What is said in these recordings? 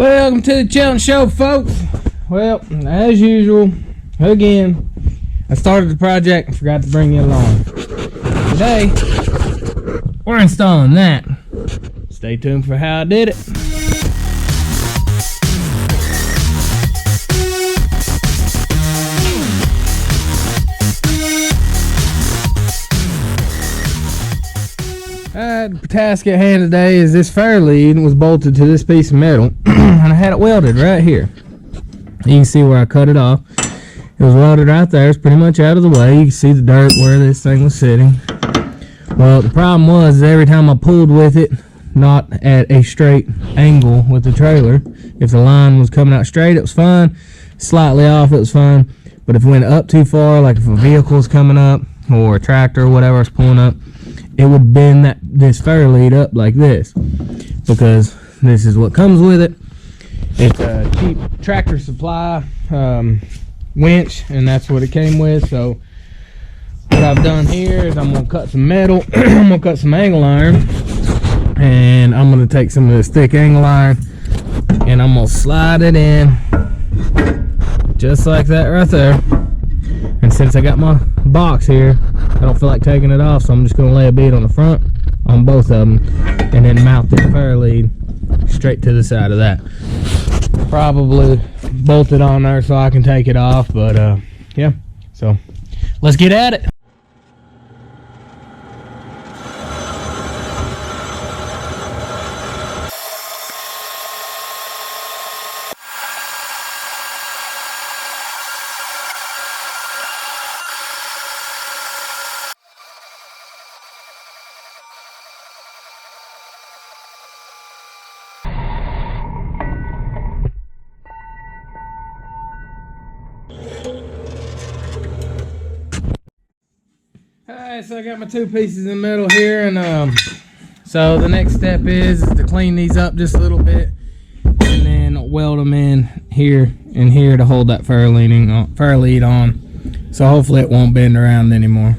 Welcome to the challenge show, folks. Well, as usual, again, I started the project and forgot to bring you along. Today, we're installing that. Stay tuned for how I did it. The task at hand today is this Fairlead was bolted to this piece of metal and I had it welded right here. You can see where I cut it off. It was welded right there. It's pretty much out of the way. You can see the dirt where this thing was sitting. Well, the problem was every time I pulled with it, not at a straight angle with the trailer, if the line was coming out straight, it was fine. Slightly off, it was fine. But if it went up too far, like if a vehicle was coming up or a tractor or whatever is pulling up, it would bend this Fairlead up like this, because this is what comes with it. It's a cheap tractor supply winch, and that's what it came with. So what I've done here is I'm going to cut some metal, I'm going to cut some angle iron, and I'm going to take some of this thick angle iron and I'm going to slide it in just like that right there. And since I got my box here, I don't feel like taking it off, so I'm just going to lay a bead on the front on both of them and then mount this Fairlead straight to the side of that. Probably bolt it on there so I can take it off, but yeah, so let's get at it. Alright, so I got my two pieces of metal here, and so the next step is to clean these up just a little bit and then weld them in here and here to hold that Fairlead on, so hopefully it won't bend around anymore.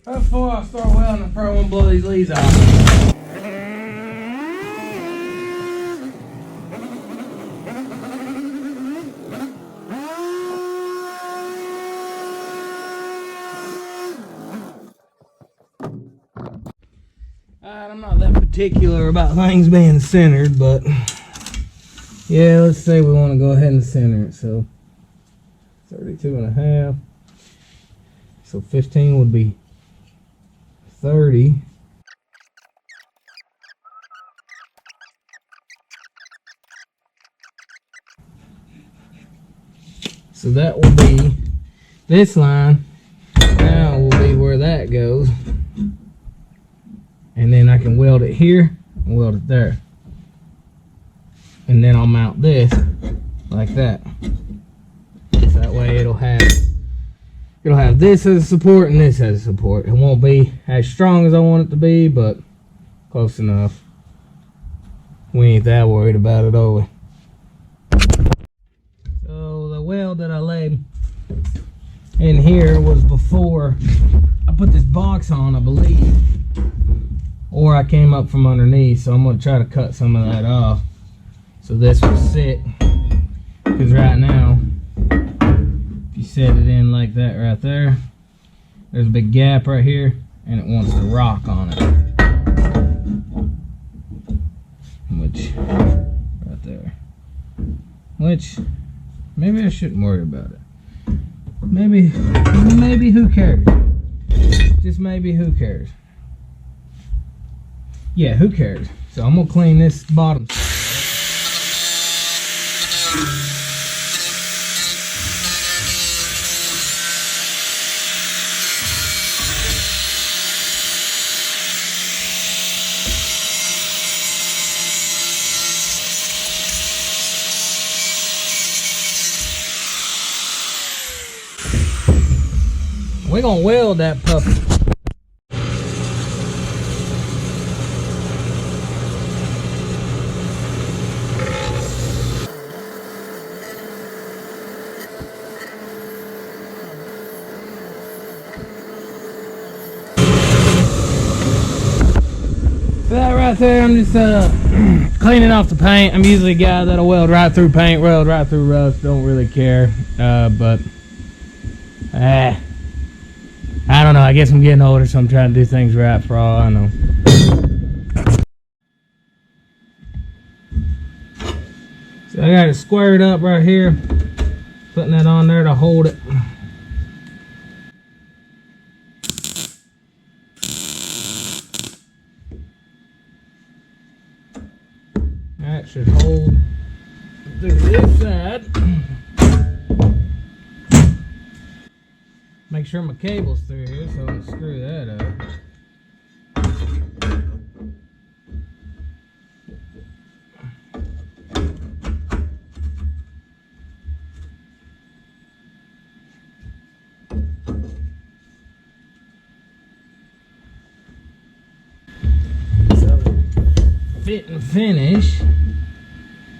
Before I start welding, I probably want to blow these leads off. I'm not that particular about things being centered, but yeah, let's say we want to go ahead and center it. So 32.5, so 15 would be 30. So that will be this line. Now will be where that goes. And then I can weld it here and weld it there. And then I'll mount this like that. So that way it'll have this as a support and this as a support. It won't be as strong as I want it to be, but close enough. We ain't that worried about it, are we? So the weld that I laid in here was before I put this box on, I believe. Or I came up from underneath, so I'm going to try to cut some of that off so this will sit. Because right now, if you set it in like that right there, there's a big gap right here and it wants to rock on it. Which, right there. Which, maybe I shouldn't worry about it. Maybe who cares? Just maybe who cares? Yeah, who cares? So I'm gonna clean this bottom. We're gonna weld that puppy. That right right there, I'm just cleaning off the paint. I'm usually a guy that'll weld right through paint, weld right through rust. Don't really care, but I don't know. I guess I'm getting older, so I'm trying to do things right for all I know. So I got it squared up right here. Putting that on there to hold it. That should hold through this side. Make sure my cable's through here, so I'm gonna screw that up. Fit and finish.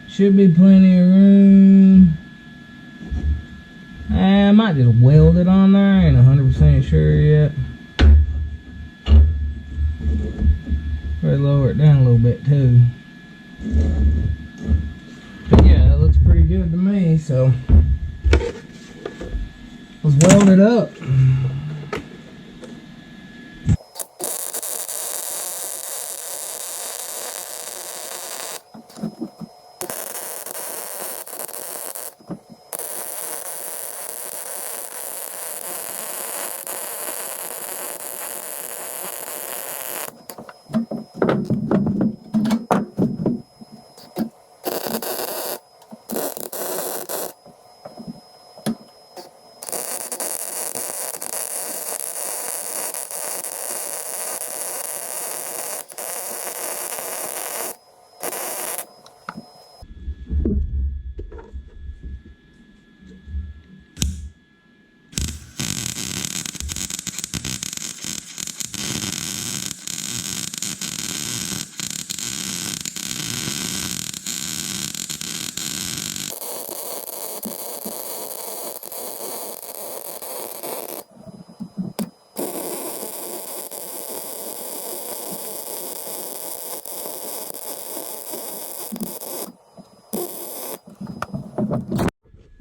Should be plenty of room. I might just weld it on there. I ain't 100% sure yet. Probably lower it down a little bit too. But yeah, that looks pretty good to me. So let's weld it up.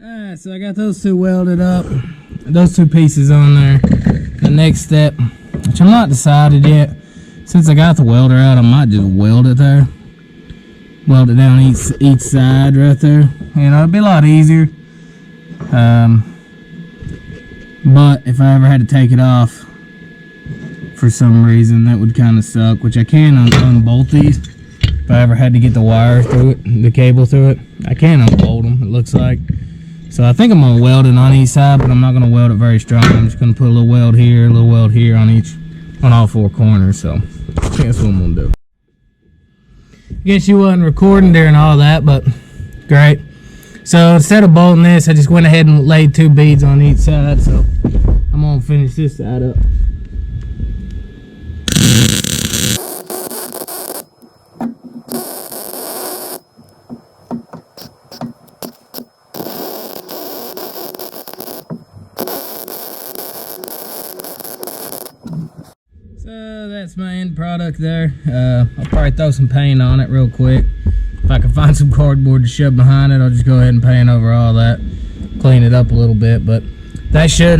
Alright, so I got those two welded up, those two pieces on there. The next step, which I'm not decided yet, since I got the welder out, I might just weld it there. Weld it down each side right there. You know, it'd be a lot easier. But if I ever had to take it off for some reason, that would kind of suck, which I can unbolt these. If I ever had to get the wire through it, the cable through it, I can unbolt them, it looks like. So I think I'm going to weld it on each side, but I'm not going to weld it very strong. I'm just going to put a little weld here, a little weld here on all four corners. So I think that's what I'm going to do. I guess you wasn't recording during all that, but great. So instead of bolting this, I just went ahead and laid 2 beads on each side. So I'm going to finish this side up. So that's my end product there. I'll probably throw some paint on it real quick. If I can find some cardboard to shove behind it, I'll just go ahead and paint over all that. Clean it up a little bit, but that should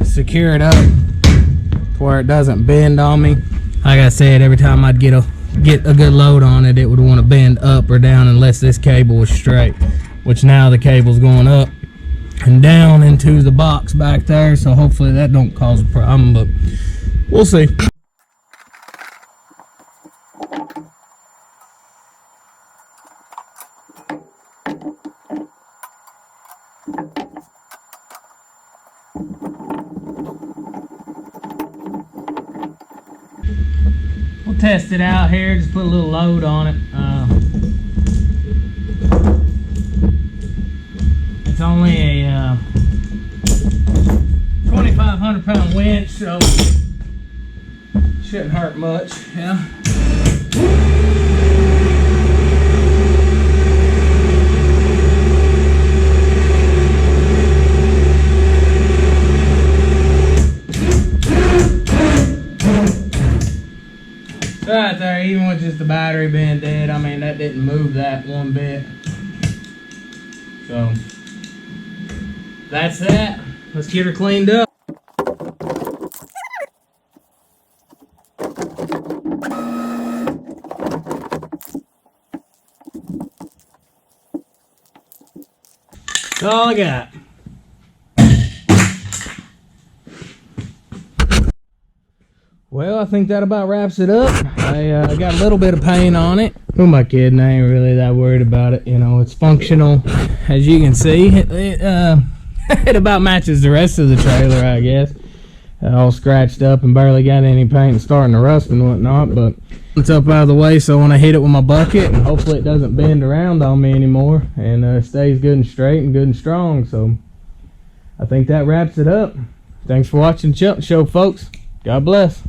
secure it up to where it doesn't bend on me. Like I said, every time I'd get a good load on it, it would want to bend up or down unless this cable was straight. Which now the cable's going up and down into the box back there, so hopefully that don't cause a problem, but we'll see. We'll test it out here, just put a little load on it. It's only a 2,500 pound winch, so shouldn't hurt much, yeah. Right there, even with just the the battery being dead, I mean, that didn't move that one bit. So, that's that. Let's get her cleaned up. That's all I got. Well, I think that about wraps it up. I got a little bit of paint on it. Who am I kidding? I ain't really that worried about it. You know, it's functional. As you can see, it about matches the rest of the trailer, I guess. All scratched up and barely got any paint and starting to rust and whatnot. But it's up out of the way, so when I hit it with my bucket, hopefully it doesn't bend around on me anymore. And stays good and straight and good and strong. So I think that wraps it up. Thanks for watching the show, folks. God bless.